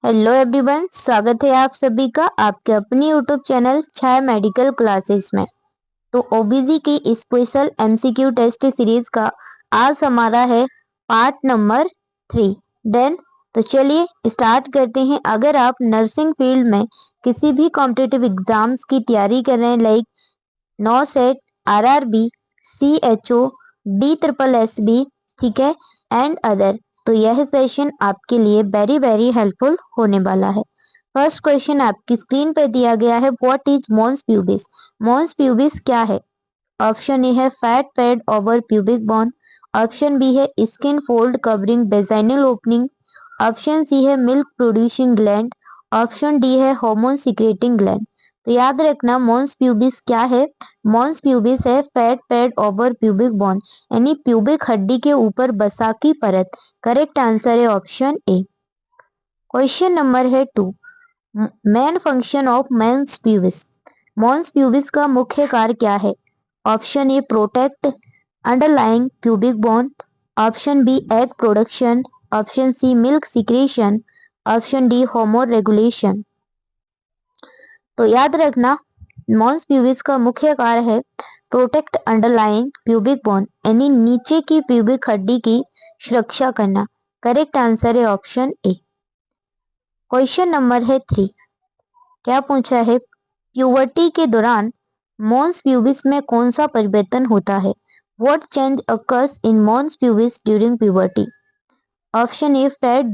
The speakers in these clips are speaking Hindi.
हेलो एवरीवन, स्वागत है आप सभी का आपके अपनी यूट्यूब चैनल छाया मेडिकल क्लासेस में। तो ओबीजी की स्पेशल एमसीक्यू टेस्ट सीरीज का आज हमारा है पार्ट नंबर 3। देन तो चलिए स्टार्ट करते हैं। अगर आप नर्सिंग फील्ड में किसी भी कॉम्पिटिटिव एग्जाम्स की तैयारी कर रहे हैं like NORCET, RRB, CHO, D triple S B, ठीक है, एंड अदर, तो यह सेशन आपके लिए वेरी वेरी हेल्पफुल होने वाला है। फर्स्ट क्वेश्चन आपकी स्क्रीन पर दिया गया है, what is mons pubis. Mons pubis क्या है? ऑप्शन ए है fat pad over pubic bone, option B है skin fold covering vaginal opening, option C है milk producing gland, option D है हार्मोन सिक्रेटिंग ग्लैंड। तो याद रखना मॉन्स प्यूबिस क्या है। मॉन्स प्यूबिस है fat pad over pubic bone, यानी प्यूबिक हड्डी के ऊपर बसा की परत। करेक्ट आंसर है ऑप्शन ए। क्वेश्चन नंबर है 2, main function of mons pubis. Mons pubis का मुख्य कार्य क्या है? Option A protect underlying pubic bone, option B egg production, option C milk secretion, option D hormone regulation. तो याद रखना मॉन्स प्यूबिस का मुख्य कार्य है प्रोटेक्ट अंडरलाइंग प्यूबिक बोन, यानी नीचे की प्यूबिक हड्डी की सुरक्षा करना। करेक्ट आंसर है ऑप्शन ए। क्वेश्चन नंबर है 3, क्या पूछा है? प्यूबर्टी के दौरान मॉन्स प्यूबिस में कौन सा परिवर्तन होता है? What change occurs in mons pubis during puberty? Option A fat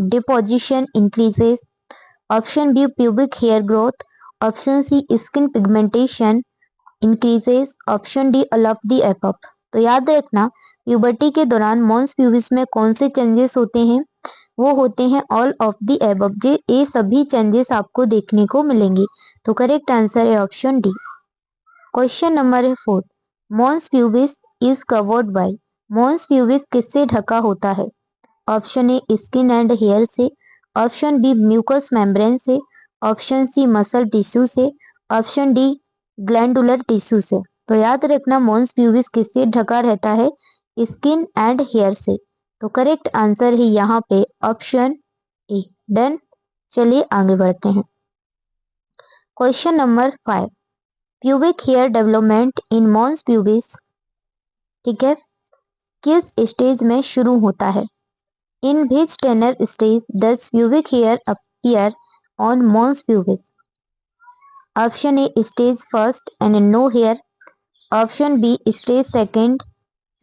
deposition increases, option B pubic hair growth, option C skin pigmentation increases, option D all of the above. तो याद रखना प्यूबर्टी के दौरान मॉन्स प्यूबिस में कौन से चेंजेस होते हैं? वो होते हैं ऑल ऑफ द एबव। ये सभी चेंजेस आपको देखने को मिलेंगे। तो करेक्ट आंसर है ऑप्शन डी। क्वेश्चन नंबर है 4, mons pubis is covered by. Mons pubis किससे ढका होता है? Option A skin and hair से, ऑप्शन बी म्यूकस मेम्ब्रेन से, ऑप्शन सी मसल टिश्यू से, ऑप्शन डी ग्लैंडुलर टिश्यू से। तो याद रखना मॉन्स प्यूबिस किससे ढका रहता है? स्किन एंड हेयर से। तो करेक्ट आंसर है यहाँ पे ऑप्शन ए। डन, चलिए आगे बढ़ते हैं। Question number 5, pubic hair development in mons pubis, ठीक है, किस स्टेज में शुरू होता है? In which tenor stage does pubic hair appear on mons pubis? Option A stage first and no hair. Option B stage second,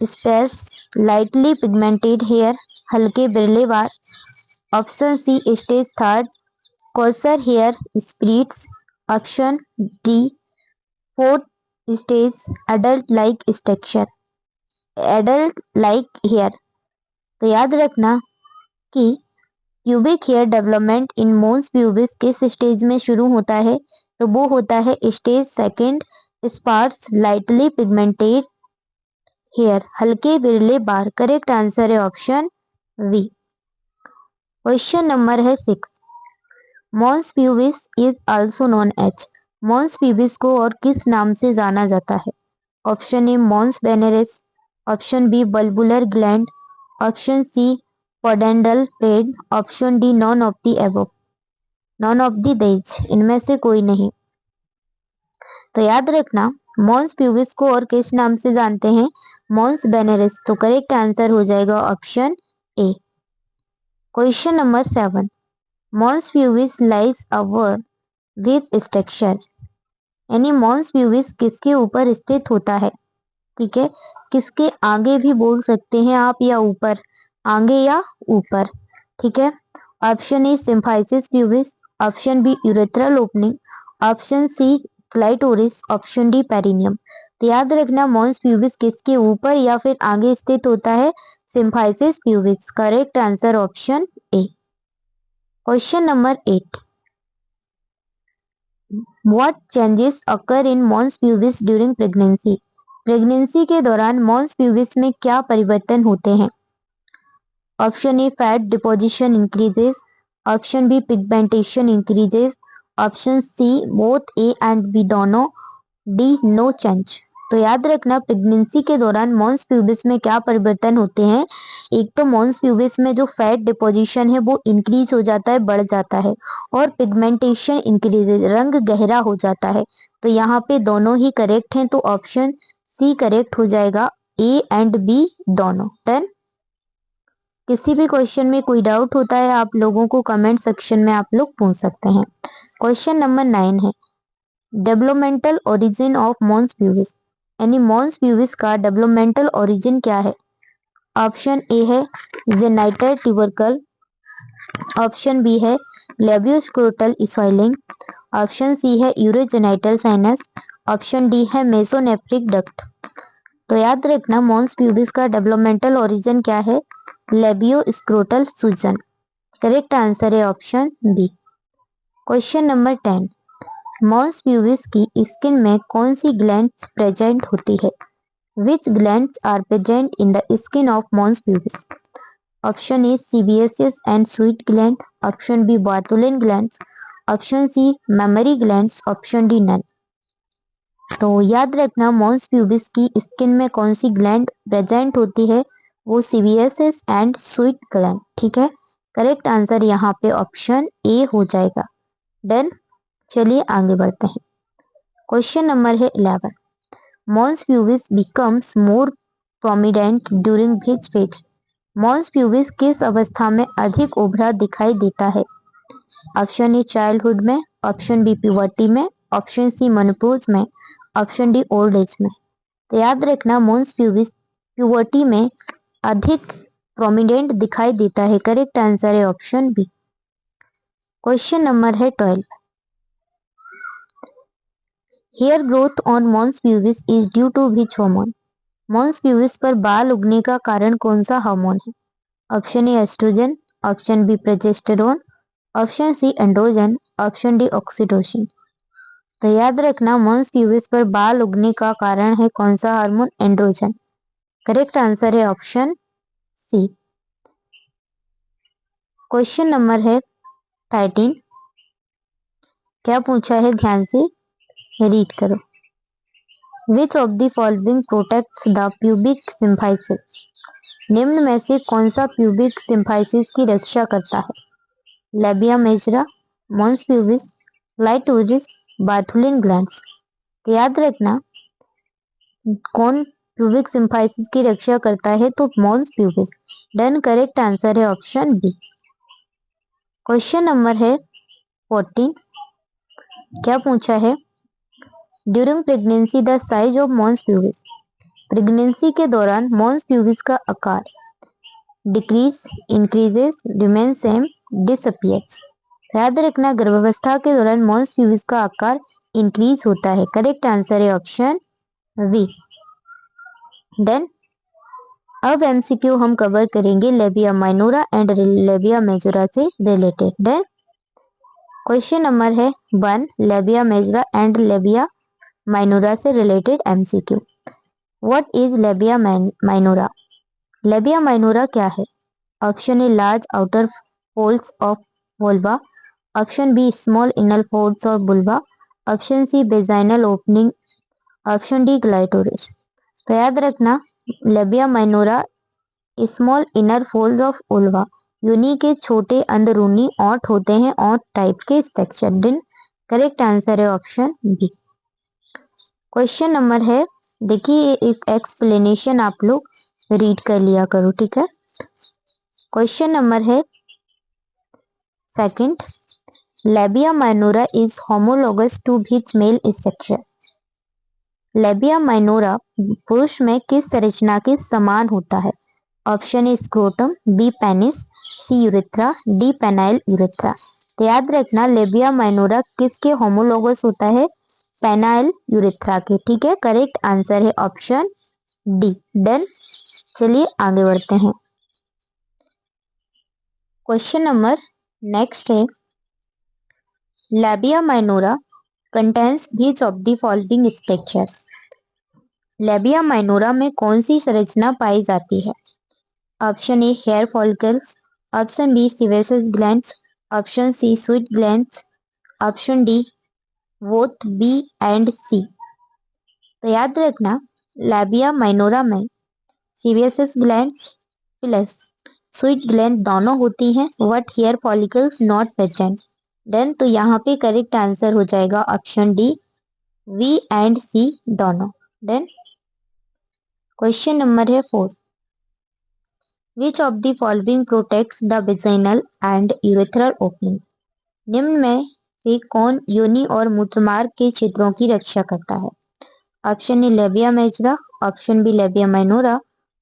sparse lightly pigmented hair, हल्के बिरले बार। Option C stage third, coarser hair splits. Option D fourth stage, adult like structure, adult like hair। तो याद रखना कि pubic hair development in mons pubis किस स्टेज में शुरू होता है? तो वो होता है stage second, sparse lightly pigmented hair, हल्के बिरले बार। करेक्ट आंसर है ऑप्शन वी। क्वेश्चन नंबर है 6, mons pubis is also known as. Mons pubis को और किस नाम से जाना जाता है? Option A mons veneris, option B bulbular gland, option C pudendal pad, option D none of the above. None of the देज, इनमें से कोई नहीं। तो याद रखना मॉन्स प्यूबिस को और किस नाम से जानते हैं? Mons veneris. तो करेक्ट आंसर हो जाएगा option A. Question number 7, mons pubis lies over with structure, यानी मॉन्स प्यूबिस किसके ऊपर स्थित होता है? ठीक है, किसके आगे भी बोल सकते हैं आप या ऊपर, आगे या ऊपर, ठीक है। Option A symphysis pubis, option B urethral opening, option C clitoris, option D perineum. तो याद रखना मॉन्स प्यूबिस किसके ऊपर या फिर आगे स्थित होता है? Symphysis pubis. Correct answer option A. Question number 8, what changes occur in mons pubis during pregnancy. Pregnancy के दौरान मॉन्स प्यूबिस में क्या परिवर्तन होते हैं? Option A fat deposition increases, option B pigmentation increases, option C both A and B दोनों, डी नो चेंज। तो याद रखना प्रेगनेंसी के दौरान मॉन्स प्यूबिस में क्या परिवर्तन होते हैं। एक तो मॉन्स प्यूबिस में जो फैट डिपोजिशन है वो इंक्रीज हो जाता है, बढ़ जाता है, और पिगमेंटेशन इंक्रीज, रंग गहरा हो जाता है। तो यहाँ पे दोनों ही करेक्ट हैं, तो ऑप्शन सी करेक्ट हो जाएगा, ए एंड बी दोनों। डन। किसी भी क्वेश्चन में कोई डाउट होता है आप लोगों को कमेंट सेक्शन में आप लोग पूछ सकते हैं। क्वेश्चन नंबर 9 है developmental origin of mons pubis, यानी मॉन्स प्यूबिस का डेवलपमेंटल ओरिजिन क्या है। ऑप्शन ए है जेनाइटर ट्यूबरकल, ऑप्शन बी है लेबियोस्क्रोटल स्वेलिंग, ऑप्शन सी है यूरोजेनाइटल साइनस, ऑप्शन डी है मेसोनेफ्रिक डक्ट। तो याद रखना मॉन्स प्यूबिस का डेवलपमेंटल ओरिजिन क्या है, लेबियोस्क्रोटल सूजन। करेक्ट आंसर है option B. Question number 10 mons pubis की स्किन में कौन सी ग्लैंड्स प्रेजेंट होती है। Which glands are present in the skin of mons pubis. Option A sebaceous and sweat gland, option B Bartholin glands, option C mammary glands, option D none. तो याद रखना मॉन्स प्यूबिस की स्किन में कौन सी ग्लैंड प्रेजेंट होती है, वो सीबियसियस एंड स्वीट ग्लैंड। ठीक है, करेक्ट आंसर यहाँ पे ऑप्शन ए हो जाएगा। डन। चलिए आगे बढ़ते हैं। क्वेश्चन नंबर है 11 mons pubis becomes more prominent during which phase. Mons pubis किस अवस्था में अधिक उभरा दिखाई देता है। ऑप्शन ए चाइल्डहुड में, ऑप्शन बी प्यूबर्टी में, ऑप्शन सी मेनोपॉज में, ऑप्शन डी ओल्ड एज में। तो याद रखना मॉन्स प्यूबिस प्यूबर्टी में अधिक प्रोमिडेंट दिखाई देता है। करेक्ट आंसर है ऑप्शन बी। क्वेश्चन नंबर है 12 hair growth on mons pubis is due to which hormone. Mons pubis पर बाल उगने का कारण कौन सा हार्मोन है। Option A oestrogen, option B progesterone, option C androgen, option D oxytocin. तो याद रखना मॉन्स प्यूबिस पर बाल उगने का कारण है कौन सा हार्मोन, एंड्रोजन। करेक्ट आंसर है ऑप्शन सी। क्वेश्चन नंबर है 13 क्या पूछा है ध्यान से रीड करो। विच of the following protects the pubic symphysis. निम्न में से कौन सा प्यूबिक सिम्फाइसिस की रक्षा करता है। Labia majora, mons pubis, light oris, Bartholin glands. तो याद रखना कौन प्यूबिक सिम्फाइसिस की रक्षा करता है, तो mons pubis. Done. Correct answer है ऑप्शन बी। क्वेश्चन नंबर है 14 क्या पूछा है during pregnancy the size of mons pubis. Pregnancy के दौरान मॉन्स प्यूबिस का आकार decrease, increases, remain same, disappears. याद रखना गर्भावस्था के दौरान मॉन्स प्यूबिस का आकार इंक्रीज होता है। करेक्ट आंसर है ऑप्शन बी। देन अब एमसीक्यू हम कवर करेंगे labia minora and labia majora से रिलेटेड। देन क्वेश्चन नंबर है 1 labia majora and labia minora से related MCQ. What is labia minora. Labia minora क्या है। Option A large outer folds of vulva, option B small inner folds of vulva, option C vaginal opening, option D clitoris. तो याद रखना labia minora small inner fold of vulva, यूनी के छोटे अंदरूनी ओंठ होते हैं, ओंठ टाइप के स्ट्रक्चर। दिन करेक्ट आंसर है ऑप्शन बी। क्वेश्चन नंबर है देखिए एक एक्सप्लेनेशन आप लोग रीड कर लिया करो। ठीक है, क्वेश्चन नंबर है 2 labia minora is homologous to which male structure. Labia minora पुरुष में किस संरचना के समान होता है। Option A scrotum, B penis, C urethra, D penile urethra. तो याद रखना लेबिया माइनोरा किसके होमोलोगस होता है, पेनाइल यूरेथ्रा के। ठीक है, करेक्ट आंसर है ऑप्शन डी। डन। चलिए आगे बढ़ते हैं। क्वेश्चन नंबर नेक्स्ट है labia minora contains which of the following structures. Labia minora में कौन सी संरचना पाई जाती है। Option A hair follicles, option B सीवेसस glands, option C sweat glands, option D both B and C. तो याद रखना लेबिया माइनोरा में sebaceous glands plus sweat gland दोनों होती हैं, but hair follicles not present. Then तो यहाँ पे करेक्ट आंसर हो जाएगा ऑप्शन डी, वी एंड सी दोनों। देन क्वेश्चन नंबर है 4, विच of the following protects the vaginal and urethral opening. निम्न में से कौन योनि और मूत्रमार्ग के छिद्रों की रक्षा करता है। Option A labia majora, option B labia minora,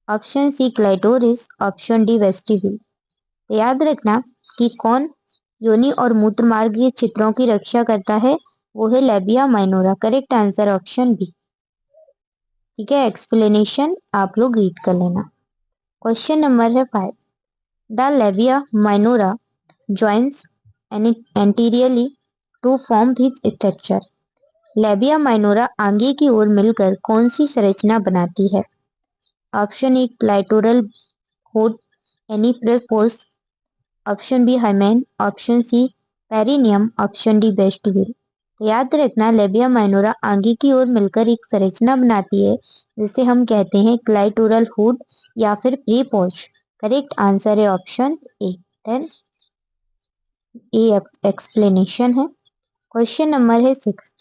option C clitoris, option D vestibule. याद रखना कि कौन योनि और मूत्रमार्ग के छिद्रों की रक्षा करता है, वो है labia minora. Correct answer option B. ठीक है, एक्सप्लेनेशन आप लोग रीड कर लेना। क्वेश्चन नंबर है 5, the labia minora joins anteriorly to form his structure. Labia minora आगे की ओर मिलकर कौन सी संरचना बनाती है। Option A clitoral hood any prepuce, option B hymen, option C perineum, option D vestibule. याद रखना लेबिया माइनोरा आगे की ओर मिलकर एक संरचना बनाती है जिसे हम कहते हैं क्लाइटोरल हुड या फिर प्रीपोज। करेक्ट आंसर है option A. Then a explanation है। क्वेश्चन नंबर है 6,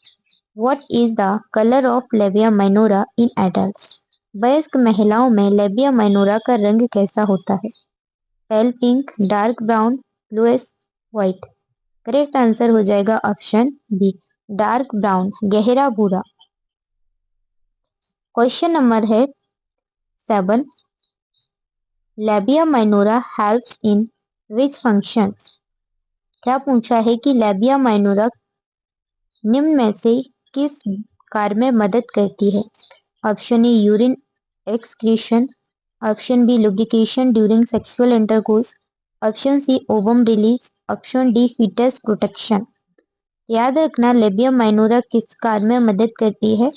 what is the colour of labia minora in adults. वयस्क महिलाओं में लेबिया माइनोरा का रंग कैसा होता है। पेल pink, dark brown, bluish white. Correct answer हो जाएगा ऑप्शन बी, डार्क ब्राउन, गहरा भूरा। क्वेश्चन नंबर है 7, labia minora helps in which function. क्या पूछा है कि लेबिया माइनोरा निम्न में से किस कार्य में मदद करती है। Option A urine excretion, option B lubrication during sexual intercourse, option C ovum release, option D foetus protection. याद रखना लेबिया माइनोरा किस कार्य में मदद करती है,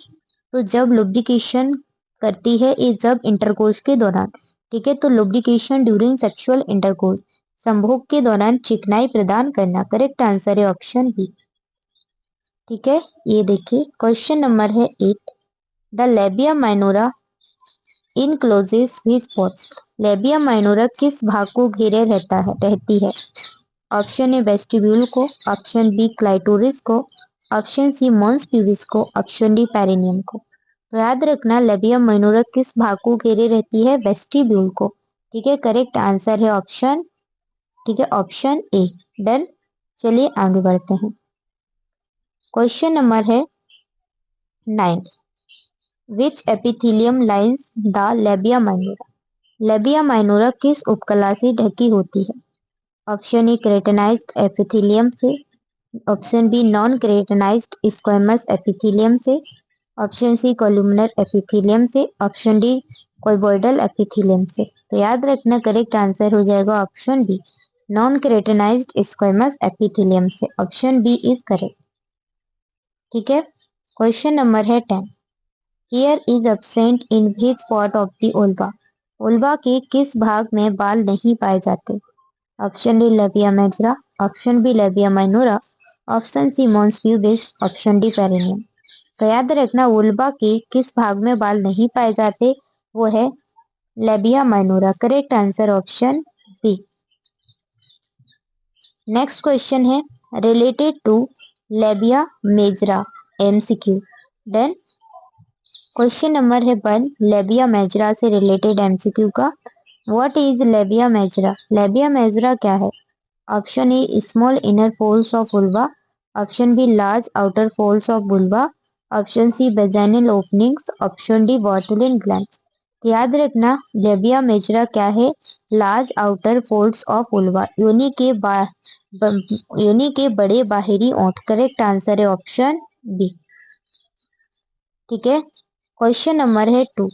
तो जब लुब्रिकेशन करती है ये जब इंटरकोर्स के दौरान। ठीक है, तो लुब्रिकेशन ड्यूरिंग सेक्सुअल इंटरकोर्स, संभोग के दौरान चिकनाई प्रदान करना। करेक्ट आंसर है ऑप्शन बी। ठीक है, ये देखिए क्वेश्चन नंबर है 8, the labia minora encloses which spot. Labia minora किस भाग को घेरे रहती है। ऑप्शन ए वेस्टिब्यूल को, ऑप्शन बी क्लाइटोरिस को, ऑप्शन सी मॉन्स प्यूबिस को, ऑप्शन डी पेरिनियम को। तो याद रखना लेबिया माइनोरा किस भाग को घेरे रहती है, वेस्टिब्यूल को। ठीक है, करेक्ट आंसर है ऑप्शन, ठीक है ऑप्शन ए। डन, चलिए आगे बढ़ते हैं। क्वेश्चन नंबर है 9, which epithelium lines the labia minora. Labia minora किस उपकला से ढकी होती है। ऑप्शन ए केराटिनाइज्ड एपिथेलियम से, option B non keratinised squamous epithelium से, ऑप्शन सी कोलुमिनर एपिथेलियम से, ऑप्शन डी कोइबोइडल एपिथेलियम से। तो याद रखना करेक्ट आंसर हो जाएगा option B, non keratinised squamous epithelium से। Option B is correct. ठीक है, क्वेश्चन नंबर है 10, hair is absent in which part of the vulva. Vulva के किस भाग में बाल नहीं पाए जाते। Option D labia majora, option B labia minora, option C mons pubis, option D perineum. तो याद रखना वुल्वा के किस भाग में बाल नहीं पाए जाते, वो है labia minora. Correct answer option B. Next question है related to labia majora MCQ. Then question number है 1, लेबिया मेजरा से रिलेटेड एमसीक्यू का। What is labia majora. Labia majora क्या है। Option A small inner folds of vulva, option B large outer folds of vulva, option C vaginal openings, option D Bartholin glands. याद रखना लेबिया मेजरा क्या है, large outer folds of vulva, योनि के बड़े बाहरी ओंठ। करेक्ट आंसर है ऑप्शन बी। ठीक है, क्वेश्चन नंबर है 2,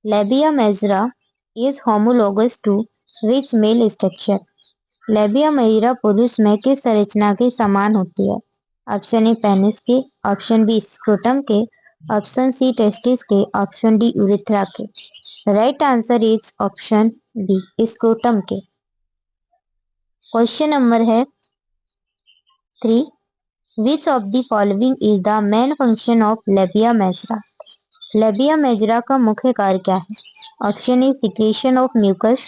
labia majora is homologous to which male structure. Labia majora पुरुष में किस संरचना के समान होती है। ऑप्शन ए पेनिस के, ऑप्शन बी स्क्रोटम के, ऑप्शन सी टेस्टिस के, ऑप्शन डी यूरेथ्रा के। Right answer is option B scrotum के। क्वेश्चन नंबर है 3, which of the following is the main function of labia majora. Labia majora का मुख्य कार्य क्या है? Option A secretion of mucus,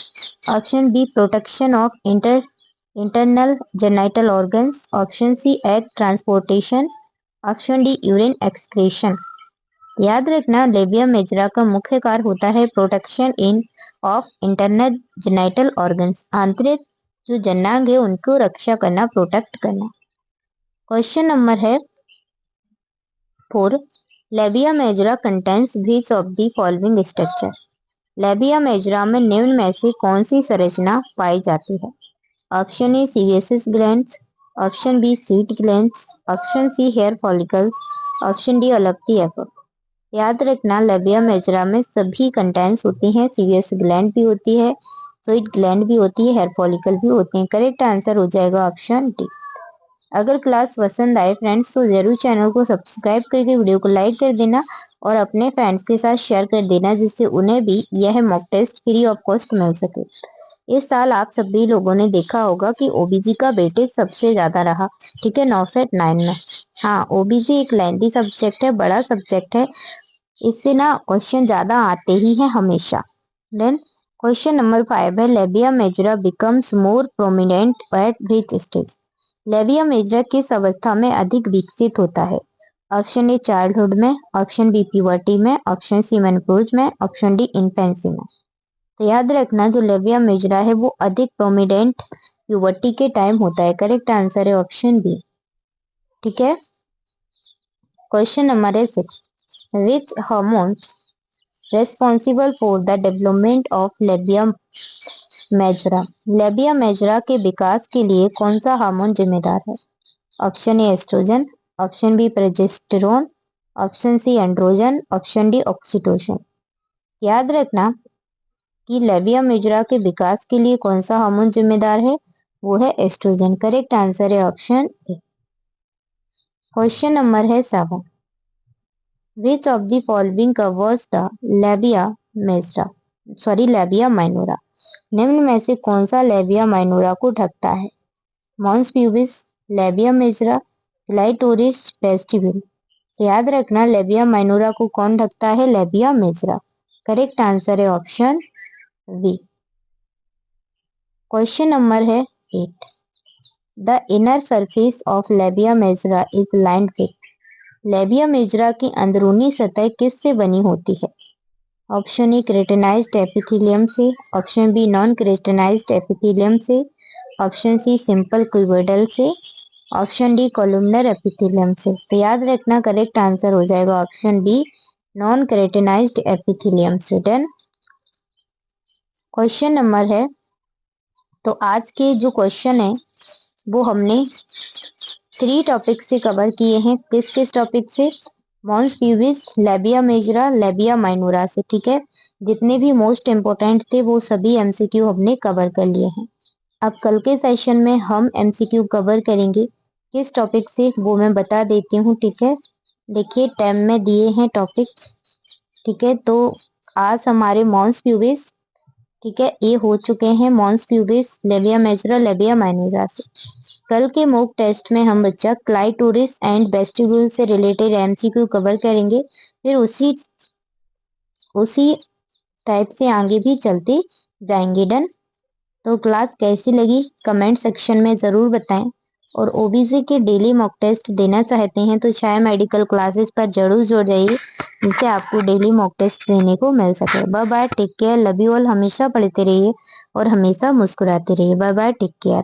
option B protection of internal genital organs, option C egg transportation, option D urine excretion. याद रखना लेबिया मेजरा का मुख्य कार्य होता है protection in of internal genital organs, आंतरिक जो जनांग है उनको रक्षा करना, प्रोटेक्ट करना। क्वेश्चन नंबर है 4, लेबिया majora contains which of the following structure. Labia majora में निम्न में से कौन सी संरचना पाई जाती है? ऑप्शन ए सीवेसिस glands, option B sweat glands, option C hair follicles, option D all of the above. याद रखना लेबिया मेजरा में सभी कंटेंट्स होती हैं, सीवियस ग्लैंड भी होती है, स्वीट ग्लैंड भी होती है, हेयर फॉलिकल भी होते हैं। करेक्ट आंसर हो जाएगा ऑप्शन डी। अगर क्लास पसंद आए फ्रेंड्स तो जरूर चैनल को सब्सक्राइब करके वीडियो को लाइक कर देना और अपने फ्रेंड्स के साथ शेयर कर देना जिससे उन्हें भी यह mock test free of cost मिल सके। इस साल आप सभी लोगों ने देखा होगा कि ओबीजी का वेटेज सबसे ज्यादा रहा, ठीक है, 9 से 9 में। हाँ, ओबीजी एक लेंथी सब्जेक्ट है, बड़ा सब्जेक्ट है, इससे ना क्वेश्चन ज्यादा आते ही हैं हमेशा। देन क्वेश्चन नंबर 5 है labia majora becomes more prominent at which stage. लेबिया majora किस अवस्था में अधिक विकसित होता है? ऑप्शन ए चाइल्डहुड में, ऑप्शन बी प्यूबर्टी में, ऑप्शन सी मेनोपॉज में, ऑप्शन डी इन्फेंसी में। तो याद रखना जो लेबिया मेजरा है वो अधिक प्रोमिनेंट प्यूबर्टी के टाइम होता है। करेक्ट आंसर है ऑप्शन बी, ठीक है। क्वेश्चन नंबर है 6, which hormones responsible for the development of labia majora. Labia majora के विकास के लिए कौन सा हार्मोन जिम्मेदार है? Option A oestrogen, option B progesterone, option C androgen, option D oxytocin. याद रखना कि लेबिया मेजरा के विकास के लिए कौन सा हार्मोन जिम्मेदार है? वो है एस्ट्रोजन। करेक्ट आंसर है ऑप्शन ए। क्वेश्चन नंबर है 7, विच of the following covers the labia majora labia minora. निम्न में से कौन सा लेबिया माइनोरा को ढकता है? Mons pubis, labia majora, clitoris, vestibule. याद रखना लेबिया माइनोरा को कौन ढकता है? Labia majora. करेक्ट आंसर है ऑप्शन बी। क्वेश्चन नंबर है 8, the inner surface of labia majora is lined with. Labia majora की अंदरूनी सतह किससे बनी होती है? ऑप्शन ए केराटिनाइज्ड एपिथेलियम से, option B non keratinised epithelium से, ऑप्शन सी सिंपल क्यूबोइडल से, ऑप्शन डी कॉलमनर एपिथेलियम से। तो याद रखना करेक्ट आंसर हो जाएगा option B non keratinised epithelium से। डन। क्वेश्चन नंबर है, तो आज के जो क्वेश्चन है वो हमने 3 टॉपिक से कवर किए हैं। किस किस टॉपिक से? Mons pubis, labia majora, labia minora से, ठीक है। जितने भी मोस्ट इम्पोर्टेंट थे वो सभी एमसीक्यू हमने कवर कर लिए हैं। अब कल के सेशन में हम एमसीक्यू कवर करेंगे किस टॉपिक से वो मैं बता देती हूँ, ठीक है। देखिए टैब में दिए हैं टॉपिक, ठीक है। तो आज हमारे मॉन्स प्यूबिस, ठीक है, ये हो चुके हैं mons pubis, labia majora, labia minora से। कल के मॉक टेस्ट में हम बच्चा क्लाइटोरिस एंड वेस्टिब्यूल से रिलेटेड एमसीक्यू कवर करेंगे, फिर उसी टाइप से आगे भी चलते जाएंगे। डन। तो क्लास कैसी लगी कमेंट सेक्शन में ज़रूर बताएं और ओबीसी के डेली मॉक टेस्ट देना चाहते हैं तो छाया मेडिकल क्लासेस पर जरूर जुड़ जाइए जिससे आपको डेली मॉक टेस्ट देने को मिल सके। Bye bye, take care, love you all. हमेशा पढ़ते रहिए और हमेशा मुस्कुराते रहिए। Bye bye, take care.